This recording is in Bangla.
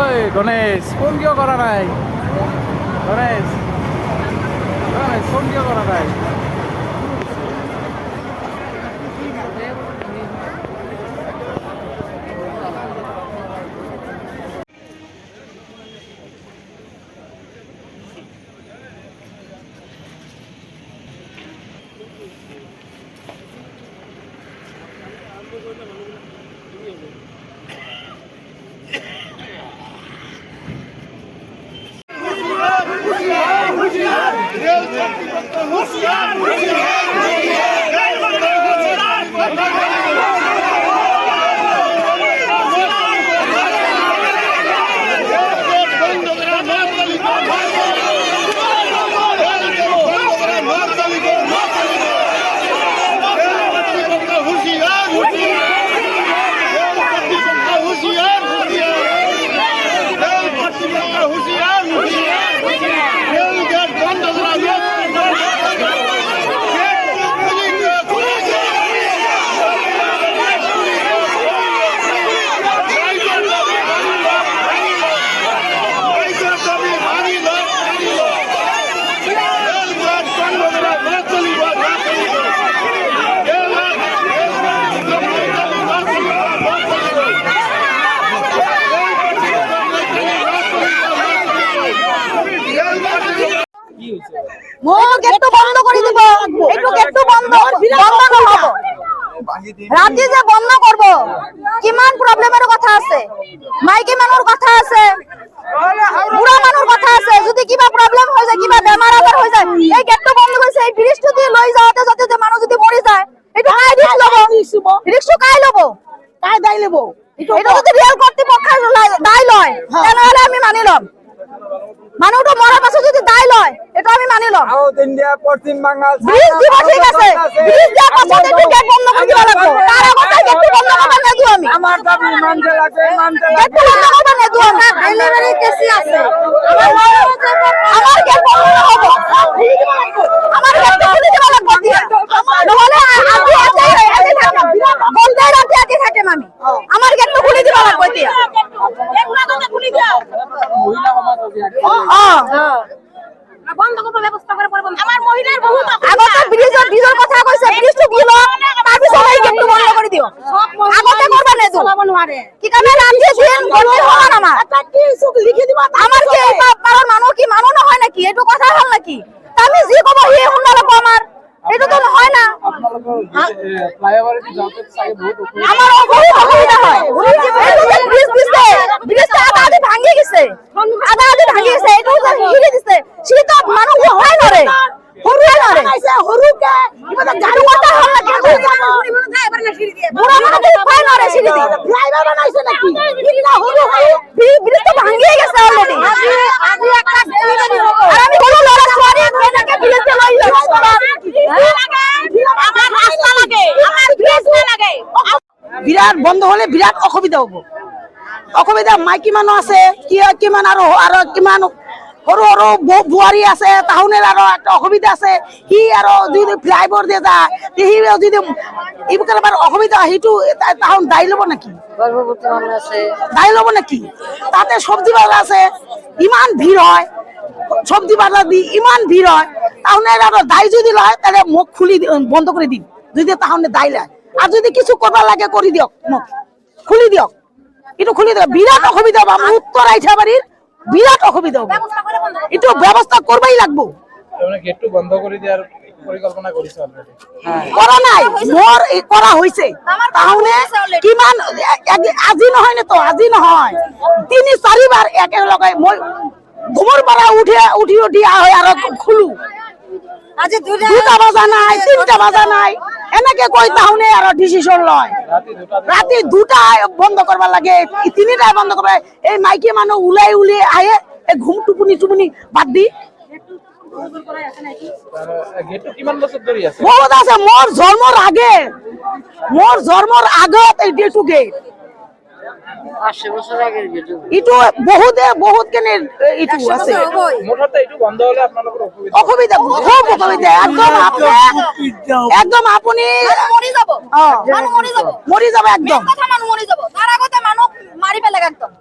ওই গণেশ ফোন কিয় কৰা নাই? গণেশ ফোন কিয় কৰা নাই? রাতে যে বন্ধ করব কিমান প্রবলেমের কথা আছে, মাইকি মানুষ কথা আছে, বুড়া মানুষ কথা আছে, যদি কিবা প্রবলেম হয়ে যায়, কিবা বেমার আজার হয়ে যায়, এই গেটটা বন্ধ করেছে। এই ব্রিজটা দিয়ে লই যাওয়াতে যাতে যে মানুষ যদি মরে যায়, এটা কাই রিস্ক লব? রিস্ক কাই লব? কাই দাই লব? এটা যদি রিয়েল কর্তৃপক্ষের দায় লয় তাহলে আমি মানিলাম। মানুষটা মরার পাশে যদি দায় লয় এটা আমি মানিলাম। সাউথ ইন্ডিয়া, পশ্চিম বাংলাল, ব্রিজ দিব ঠিক আছে, ব্রিজ দেওয়ার পাশে একটু গেট বন্ধ করে দিবা লাগবে। তার আগে গেট বন্ধ করবে না দু আমি। আমার দাবি মানতে লাগে, মানতে গেট বন্ধ করবে না দু আমি। ডেলিভারি কেসি আছে, আমার গেট বন্ধ হবে, আমার গেট খুলে দিবা লাগবে দিয়া। নহলে আজকে আজকে থাকলাম বন্ধ রাতে আজকে থাকলাম আমি, আমার গেট খুলে দিবা লাগবে দিয়া। গেট না খুলে দাও মহিলা সমাজ বন্ধ করব ব্যবস্থা করে পরে আমার মহিলার বহুত আগতে ব্রিজের কথা কইছে, ব্রিজটা দিল তার পিছনে এই গেটটা বন্ধ করে দিও। আগতে করবে না তো কি কামে রাতে দিন করতে হবে না আমার এটা কি সুখ লিখে দিবা। আমার কি পারার মানুষ কি মানুষ না হয় নাকি? একটু কথা হল নাকি? আমি জি কব হে হুন্ডালে কো আমার এটা তো হয় না। ফ্লাইওভারে যাওয়াতে সাইড বহুত আমার বহুত অসুবিধা হয়। ব্রিজ দিছে, ব্রিজটা আধা ভাঙি গেছে, আধা ভাঙি গেছে, এটাও তো হিরে দিছে। সেটা তো মানুষ হয় না রে, হরুয়া না রে, হরুকে এটা গাড়ি ওটা হল না কেন যাব? এবার না সিঁড়ি দিয়ে বুড়া মানুষ হয় না রে, সিঁড়ি দিয়ে ড্রাইভার বানাইছে নাকি? ইল্লা হরু ব্রিজ তো ভাঙি গেছে অলরেডি। আমি একটা আর আমি বলো লড়া সরি এটাকে ব্রিজে লই যাও। আমার রাস্তা লাগে, আমার ব্রিজ না লাগে। বিরাট বন্ধ হলে বিরাট অসুবিধা হবো। অসুবিধা মাইকি মানুষ আছে, কিমান আৰু কিমান সৰু সৰু বুৱাৰী আছে, তাহুনের আৰু একটা অসুবিধা আছে। সি আৰু যদি ফ্লাইওভার দিয়ে যায় সি যদি এইবার অসুবিধা সেইটো তাহুন দায়ী ল'ব নাকি? দায়ী ল'ব নাকি? তাতে সবজি বাজার আছে, ইমান ভিড় হয়, সবজি বাজার দি ইমান ভিড় হয়, তাহুনের আৰু দায়ী যদি লয় তাহলে মুখ খুলি বন্ধ করে দিন, যদি তাহুনে দায়ী লয়। আর যদি কিছু করবার লাগে করে দিয়ক, মুখ খুলি দিয়ক, একটু খুলি দিয়ক। বিরাট অসুবিধা হবে আমার উত্তর আইঠাবাড়ির, বিরাট অসুবিধা হবে। একটু ব্যবস্থা করবাই লাগবো। গেটটো বন্ধ করে দেওয়ার পরিকল্পনা করেছে অলরেডি? করা নাই, মোর এই করা হইছে। তাহলে কিমান আজি নহয় না তো, আজি নহয় ৩-৪ বার একে লগাই মই ঘুমর পারা উঠি উঠি আহ আর খুলু আজি দুটা বাজা নাই 3টা বাজা নাই এনেকে কই তাহুনে আর ডিসিশন লয় রাতে 2টায় বন্ধ করবা লাগে 3টায় বন্ধ করবা এই মাইকি মানুহ উলাই উলাই আহে এই ঘুম টুপুনি বাদ দি গেটটো কিমান বছর ধৰি আছে বহুত আছে মোর জন্মর আগত এই ডেটু গেট 500 বছর আগের গেটু ইটো বহুত কেনে ইটো আছে মুঠতে এইটো বন্ধ হলে আপোনালোকৰ অসুবিধা অসুবিধা খুব অসুবিধা একদম আপুনি মৰি যাব অ মানুহ মৰি যাব মৰি যাব একদম কথা মানুহ মৰি যাব তাৰ আগতে মানুহ মাৰি পেলাগ একদম